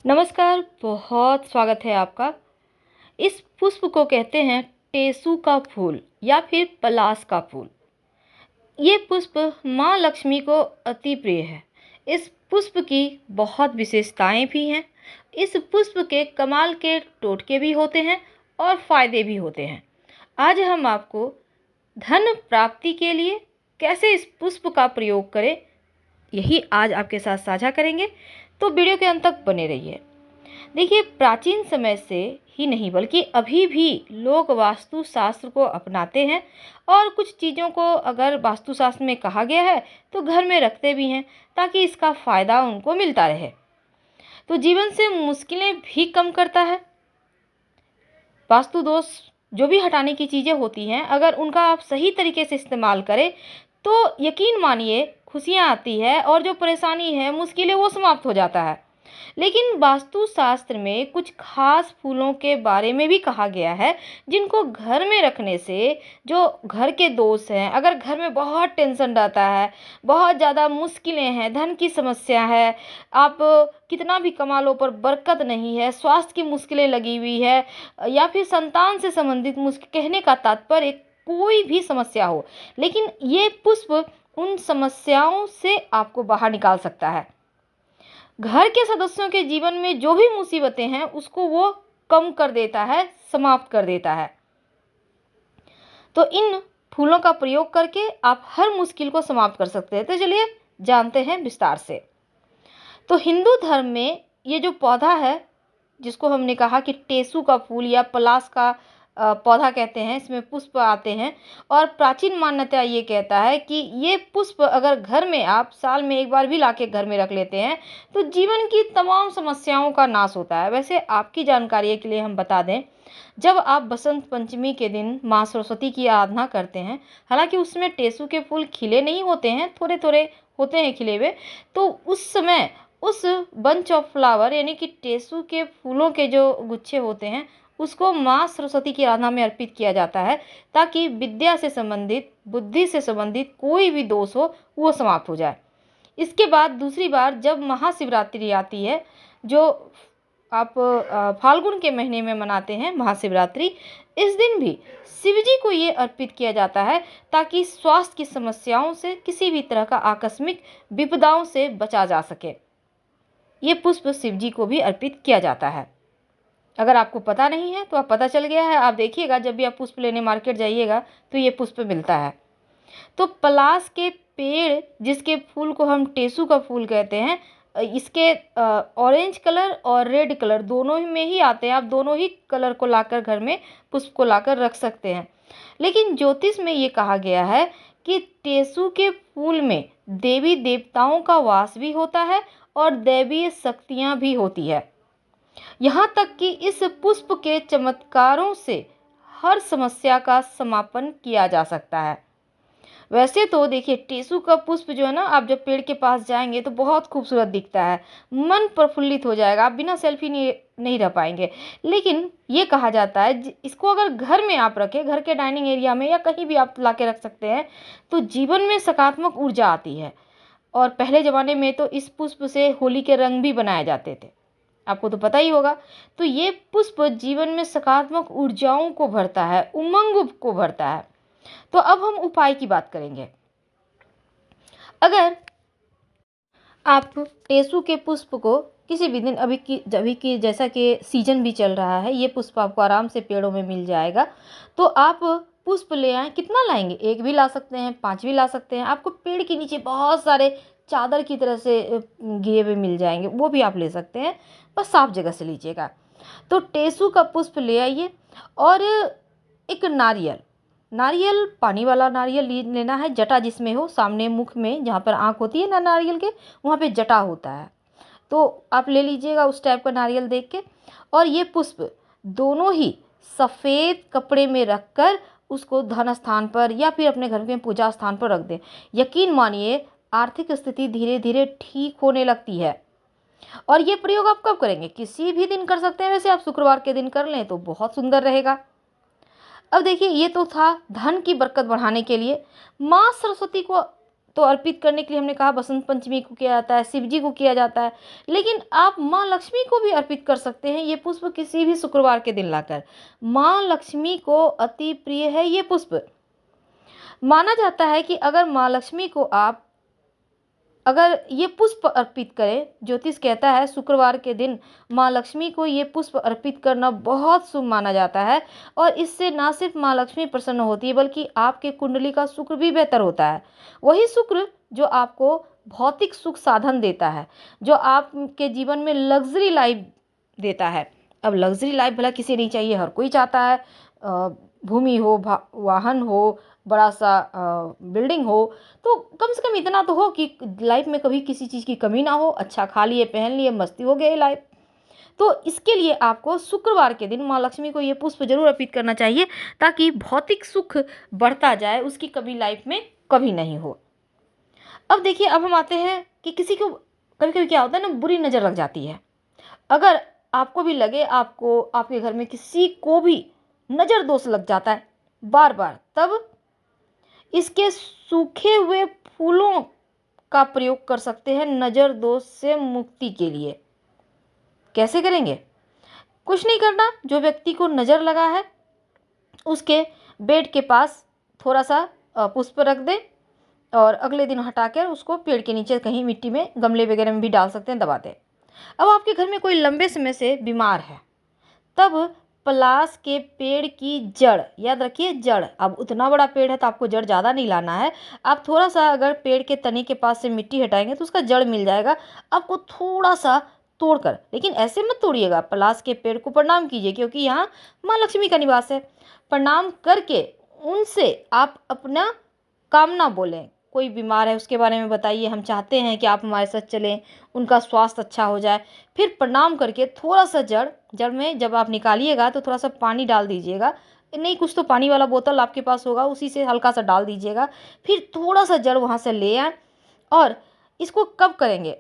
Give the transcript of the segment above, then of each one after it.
नमस्कार, बहुत स्वागत है आपका। इस पुष्प को कहते हैं टेसू का फूल या फिर पलाश का फूल। ये पुष्प माँ लक्ष्मी को अति प्रिय है। इस पुष्प की बहुत विशेषताएं भी हैं। इस पुष्प के कमाल के टोटके भी होते हैं और फायदे भी होते हैं। आज हम आपको धन प्राप्ति के लिए कैसे इस पुष्प का प्रयोग करें, यही आज आपके साथ साझा करेंगे। तो वीडियो के अंत तक बने रहिए। देखिए, प्राचीन समय से ही नहीं बल्कि अभी भी लोग वास्तु शास्त्र को अपनाते हैं और कुछ चीज़ों को अगर वास्तुशास्त्र में कहा गया है तो घर में रखते भी हैं ताकि इसका फ़ायदा उनको मिलता रहे। तो जीवन से मुश्किलें भी कम करता है। वास्तु दोष जो भी हटाने की चीज़ें होती हैं, अगर उनका आप सही तरीके से इस्तेमाल करें तो यकीन मानिए खुशियाँ आती है और जो परेशानी है, मुश्किलें, वो समाप्त हो जाता है। लेकिन वास्तुशास्त्र में कुछ खास फूलों के बारे में भी कहा गया है जिनको घर में रखने से जो घर के दोष हैं, अगर घर में बहुत टेंशन रहता है, बहुत ज़्यादा मुश्किलें हैं, धन की समस्या है, आप कितना भी कमा लो पर बरकत नहीं है, स्वास्थ्य की मुश्किलें लगी हुई है या फिर संतान से संबंधित मुश्किल, कहने का तात्पर्य कोई भी समस्या हो, लेकिन ये पुष्प उन समस्याओं से आपको बाहर निकाल सकता है। घर के सदस्यों के जीवन में जो भी मुसीबतें हैं उसको वो कम कर देता है, समाप्त कर देता है। तो इन फूलों का प्रयोग करके आप हर मुश्किल को समाप्त कर सकते हैं। तो चलिए जानते हैं विस्तार से। तो हिंदू धर्म में ये जो पौधा है, जिसको हमने कहा कि टेसू का फूल या पलाश का पौधा कहते हैं, इसमें पुष्प आते हैं और प्राचीन मान्यता ये कहता है कि ये पुष्प अगर घर में आप साल में एक बार भी लाके घर में रख लेते हैं तो जीवन की तमाम समस्याओं का नाश होता है। वैसे आपकी जानकारी के लिए हम बता दें, जब आप बसंत पंचमी के दिन माँ सरस्वती की आराधना करते हैं, हालांकि उसमें टेसू के फूल खिले नहीं होते हैं, थोड़े थोड़े होते हैं खिले हुए, तो उस समय उस बंच ऑफ फ्लावर यानी कि टेसू के फूलों के जो गुच्छे होते हैं उसको माँ सरस्वती की आराधना में अर्पित किया जाता है ताकि विद्या से संबंधित, बुद्धि से संबंधित कोई भी दोष हो वो समाप्त हो जाए। इसके बाद दूसरी बार जब महाशिवरात्रि आती है, जो आप फाल्गुन के महीने में मनाते हैं महाशिवरात्रि, इस दिन भी शिव जी को ये अर्पित किया जाता है ताकि स्वास्थ्य की समस्याओं से, किसी भी तरह का आकस्मिक विपदाओं से बचा जा सके। ये पुष्प शिव जी को भी अर्पित किया जाता है। अगर आपको पता नहीं है तो आप पता चल गया है, आप देखिएगा जब भी आप पुष्प लेने मार्केट जाइएगा तो ये पुष्प मिलता है। तो पलाश के पेड़, जिसके फूल को हम टेसू का फूल कहते हैं, इसके ऑरेंज कलर और रेड कलर दोनों ही में ही आते हैं। आप दोनों ही कलर को लाकर घर में पुष्प को लाकर रख सकते हैं। लेकिन ज्योतिष में ये कहा गया है कि टेसू के फूल में देवी देवताओं का वास भी होता है और दैवीय शक्तियाँ भी होती है। यहाँ तक कि इस पुष्प के चमत्कारों से हर समस्या का समापन किया जा सकता है। वैसे तो देखिए, टेसू का पुष्प जो है ना, आप जब पेड़ के पास जाएंगे तो बहुत खूबसूरत दिखता है, मन प्रफुल्लित हो जाएगा, आप बिना सेल्फी नहीं रह पाएंगे। लेकिन ये कहा जाता है इसको अगर घर में आप रखें, घर के डाइनिंग एरिया में या कहीं भी आप ला के रख सकते हैं, तो जीवन में सकारात्मक ऊर्जा आती है। और पहले ज़माने में तो इस पुष्प से होली के रंग भी बनाए जाते थे, आपको तो पता ही होगा। तो ये पुष्प जीवन में सकारात्मक ऊर्जाओं को भरता है, उमंग को भरता है। तो अब हम उपाय की बात करेंगे। अगर आप टेसू के पुष्प को किसी भी दिन, अभी की जैसा कि सीजन भी चल रहा है, ये पुष्प आपको आराम से पेड़ों में मिल जाएगा, तो आप पुष्प ले आएँ। कितना लाएंगे? 1 भी ला सकते हैं, 5 भी ला सकते हैं। आपको पेड़ के नीचे बहुत सारे चादर की तरह से गिरे हुए मिल जाएंगे, वो भी आप ले सकते हैं, बस साफ जगह से लीजिएगा। तो टेसू का पुष्प ले आइए और एक नारियल, पानी वाला नारियल लेना है, जटा जिसमें हो, सामने मुख में जहाँ पर आँख होती है ना नारियल के, वहाँ पे जटा होता है, तो आप ले लीजिएगा उस टाइप का नारियल देख के। और ये पुष्प दोनों ही सफ़ेद कपड़े में रखकर उसको धन स्थान पर या फिर अपने घर के पूजा स्थान पर रख दें। यकीन मानिए आर्थिक स्थिति धीरे धीरे ठीक होने लगती है। और ये प्रयोग आप कब करेंगे? किसी भी दिन कर सकते हैं। वैसे आप शुक्रवार के दिन कर लें तो बहुत सुंदर रहेगा। अब देखिए, ये तो था धन की बरकत बढ़ाने के लिए। माँ सरस्वती को तो अर्पित करने के लिए हमने कहा बसंत पंचमी को किया जाता है, शिव जी को किया जाता है, लेकिन आप माँ लक्ष्मी को भी अर्पित कर सकते हैं ये पुष्प किसी भी शुक्रवार के दिन लाकर। माँ लक्ष्मी को अति प्रिय है ये पुष्प। माना जाता है कि अगर माँ लक्ष्मी को आप अगर ये पुष्प अर्पित करें, ज्योतिष कहता है शुक्रवार के दिन माँ लक्ष्मी को ये पुष्प अर्पित करना बहुत शुभ माना जाता है, और इससे ना सिर्फ माँ लक्ष्मी प्रसन्न होती है बल्कि आपके कुंडली का शुक्र भी बेहतर होता है। वही शुक्र जो आपको भौतिक सुख साधन देता है, जो आपके जीवन में लग्जरी लाइफ देता है। अब लग्जरी लाइफ भला किसे नहीं चाहिए, हर कोई चाहता है। भूमि हो, वाहन हो, बड़ा सा बिल्डिंग हो, तो कम से कम इतना तो हो कि लाइफ में कभी किसी चीज़ की कमी ना हो, अच्छा खा लिए, पहन लिए, मस्ती हो गई लाइफ। तो इसके लिए आपको शुक्रवार के दिन माँ लक्ष्मी को ये पुष्प जरूर अर्पित करना चाहिए, ताकि भौतिक सुख बढ़ता जाए, उसकी कभी लाइफ में कभी नहीं हो। अब देखिए, अब हम आते हैं कि किसी को कभी कभी क्या होता है ना, बुरी नज़र लग जाती है। अगर आपको भी लगे, आपको आपके घर में किसी को भी नज़र दोष लग जाता है बार बार, तब इसके सूखे हुए फूलों का प्रयोग कर सकते हैं नज़र दोष से मुक्ति के लिए। कैसे करेंगे? कुछ नहीं करना, जो व्यक्ति को नज़र लगा है उसके बेड के पास थोड़ा सा पुष्प रख दे, और अगले दिन हटाकर उसको पेड़ के नीचे कहीं मिट्टी में, गमले वगैरह में भी डाल सकते हैं, दबा दें। अब आपके घर में कोई लंबे समय से बीमार है, तब पलाश के पेड़ की जड़, याद रखिए जड़, अब उतना बड़ा पेड़ है तो आपको जड़ ज़्यादा नहीं लाना है, आप थोड़ा सा अगर पेड़ के तने के पास से मिट्टी हटाएंगे तो उसका जड़ मिल जाएगा। आपको थोड़ा सा तोड़कर, लेकिन ऐसे मत तोड़िएगा, पलाश के पेड़ को प्रणाम कीजिए, क्योंकि यहाँ माँ लक्ष्मी का निवास है। प्रणाम करके उनसे आप अपना कामना बोलें। कोई बीमार है उसके बारे में बताइए, हम चाहते हैं कि आप हमारे साथ चलें, उनका स्वास्थ्य अच्छा हो जाए। फिर प्रणाम करके थोड़ा सा जड़ में जब आप निकालिएगा तो थोड़ा सा पानी डाल दीजिएगा, नहीं कुछ तो पानी वाला बोतल आपके पास होगा, उसी से हल्का सा डाल दीजिएगा। फिर थोड़ा सा जड़ वहाँ से ले आए, और इसको कब करेंगे?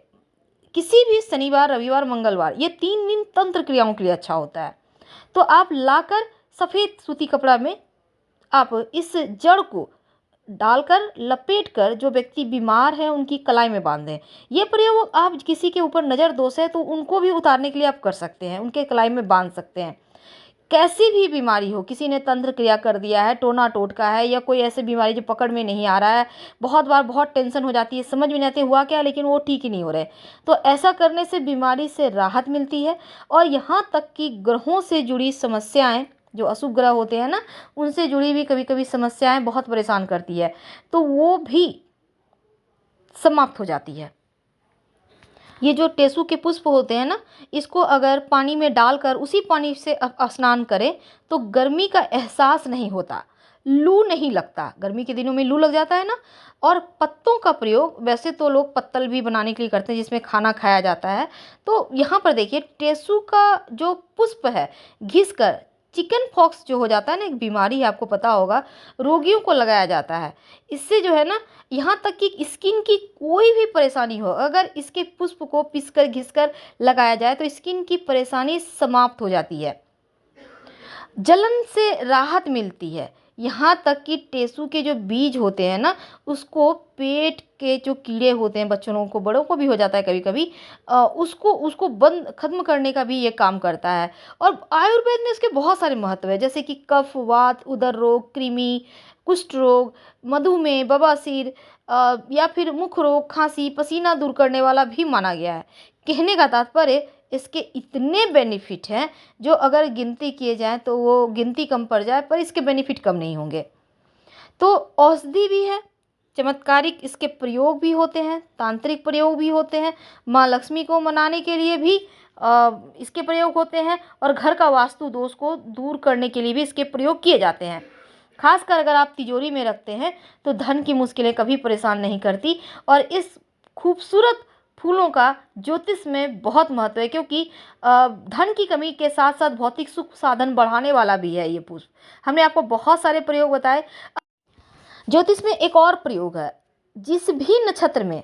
किसी भी शनिवार, रविवार, मंगलवार, ये 3 दिन तंत्र क्रियाओं के लिए अच्छा होता है। तो आप लाकर सफ़ेद सूती कपड़ा में आप इस जड़ को डालकर लपेट कर जो व्यक्ति बीमार है उनकी कलाई में बांध दें। ये प्रयोग आप किसी के ऊपर नज़र दोष है तो उनको भी उतारने के लिए आप कर सकते हैं, उनके कलाई में बांध सकते हैं। कैसी भी बीमारी हो, किसी ने तंत्र क्रिया कर दिया है, टोना टोटका है, या कोई ऐसी बीमारी जो पकड़ में नहीं आ रहा है, बहुत बार बहुत टेंशन हो जाती है, समझ में नहीं आती हुआ क्या, लेकिन वो ठीक ही नहीं हो रहे, तो ऐसा करने से बीमारी से राहत मिलती है। और यहाँ तक कि ग्रहों से जुड़ी समस्याएं, जो अशुभ ग्रह होते हैं ना, उनसे जुड़ी भी कभी कभी समस्याएं बहुत परेशान करती है, तो वो भी समाप्त हो जाती है। ये जो टेसू के पुष्प होते हैं ना, इसको अगर पानी में डालकर उसी पानी से स्नान करें तो गर्मी का एहसास नहीं होता, लू नहीं लगता। गर्मी के दिनों में लू लग जाता है ना। और पत्तों का प्रयोग वैसे तो लोग पत्तल भी बनाने के लिए करते हैं जिसमें खाना खाया जाता है, तो यहाँ पर देखिए टेसू का जो पुष्प है घिसकर, चिकन पॉक्स जो हो जाता है ना, एक बीमारी है आपको पता होगा, रोगियों को लगाया जाता है। इससे जो है ना, यहाँ तक कि स्किन की कोई भी परेशानी हो, अगर इसके पुष्प को पीसकर घिसकर लगाया जाए तो स्किन की परेशानी समाप्त हो जाती है, जलन से राहत मिलती है। यहाँ तक कि टेसू के जो बीज होते हैं ना, उसको पेट के जो कीड़े होते हैं, बच्चों को, बड़ों को भी हो जाता है कभी कभी, उसको बंद खत्म करने का भी ये काम करता है। और आयुर्वेद में इसके बहुत सारे महत्व है, जैसे कि कफ, वात, उदर रोग, कृमि, कुष्ठ रोग, मधुमेह, बवासीर, या फिर मुख रोग, खांसी, पसीना दूर करने वाला भी माना गया है। कहने का तात्पर्य, इसके इतने बेनिफिट हैं जो अगर गिनती किए जाएं तो वो गिनती कम पड़ जाए, पर इसके बेनिफिट कम नहीं होंगे। तो औषधि भी है, चमत्कारिक इसके प्रयोग भी होते हैं, तांत्रिक प्रयोग भी होते हैं, माँ लक्ष्मी को मनाने के लिए भी इसके प्रयोग होते हैं, और घर का वास्तु दोष को दूर करने के लिए भी इसके प्रयोग किए जाते हैं। खासकर अगर आप तिजोरी में रखते हैं तो धन की मुश्किलें कभी परेशान नहीं करती। और इस खूबसूरत फूलों का ज्योतिष में बहुत महत्व है, क्योंकि धन की कमी के साथ साथ भौतिक सुख साधन बढ़ाने वाला भी है ये पुष्प। हमने आपको बहुत सारे प्रयोग बताए। ज्योतिष में एक और प्रयोग है, जिस भी नक्षत्र में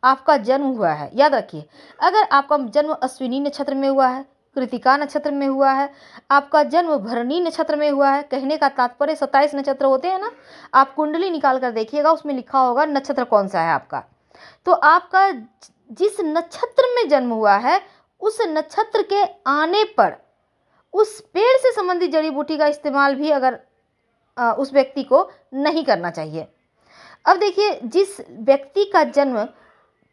आपका जन्म हुआ है, याद रखिए, अगर आपका जन्म अश्विनी नक्षत्र में हुआ है, कृतिका नक्षत्र में हुआ है, आपका जन्म भरणी नक्षत्र में हुआ है। कहने का तात्पर्य 27 नक्षत्र होते हैं ना, आप कुंडली निकाल कर देखिएगा, उसमें लिखा होगा नक्षत्र कौन सा है आपका। तो आपका जिस नक्षत्र में जन्म हुआ है उस नक्षत्र के आने पर उस पेड़ से संबंधित जड़ी बूटी का इस्तेमाल भी अगर उस व्यक्ति को नहीं करना चाहिए। अब देखिए, जिस व्यक्ति का जन्म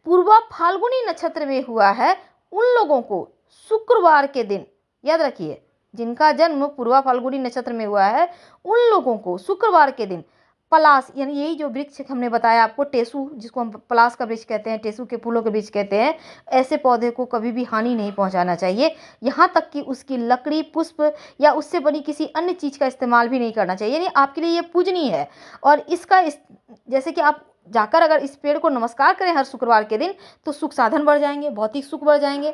पूर्वा फाल्गुनी नक्षत्र में हुआ है उन लोगों को शुक्रवार के दिन, याद रखिए, जिनका जन्म पूर्वा फाल्गुनी नक्षत्र में हुआ है उन लोगों को शुक्रवार के दिन पलास, यानी यही जो वृक्ष हमने बताया आपको, टेसू, जिसको हम पलास का वृक्ष कहते हैं, टेसू के फूलों के वृक्ष कहते हैं, ऐसे पौधे को कभी भी हानि नहीं पहुंचाना चाहिए। यहाँ तक कि उसकी लकड़ी, पुष्प या उससे बनी किसी अन्य चीज़ का इस्तेमाल भी नहीं करना चाहिए। यानी आपके लिए ये पूजनीय है। और जैसे कि आप जाकर अगर इस पेड़ को नमस्कार करें हर शुक्रवार के दिन तो सुख साधन बढ़ जाएंगे, भौतिक सुख बढ़ जाएंगे।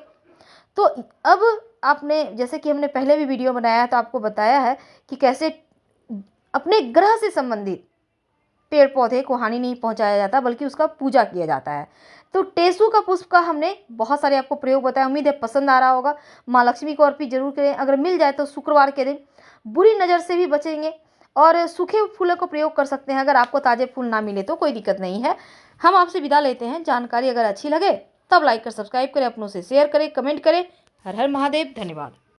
तो अब आपने, जैसे कि हमने पहले भी वीडियो बनाया है तो आपको बताया है कि कैसे अपने ग्रह से संबंधित पेड़ पौधे को हानि नहीं पहुंचाया जाता बल्कि उसका पूजा किया जाता है। तो टेसू का पुष्प का हमने बहुत सारे आपको प्रयोग बताया, उम्मीद है पसंद आ रहा होगा। माँ लक्ष्मी को अर्पित जरूर करें, अगर मिल जाए तो शुक्रवार के दिन बुरी नज़र से भी बचेंगे। और सूखे फूलों का प्रयोग कर सकते हैं, अगर आपको ताज़े फूल ना मिले तो कोई दिक्कत नहीं है। हम आपसे विदा लेते हैं। जानकारी अगर अच्छी लगे तब लाइक कर सब्सक्राइब करें, अपनों से शेयर करें, कमेंट करें। हर हर महादेव, धन्यवाद।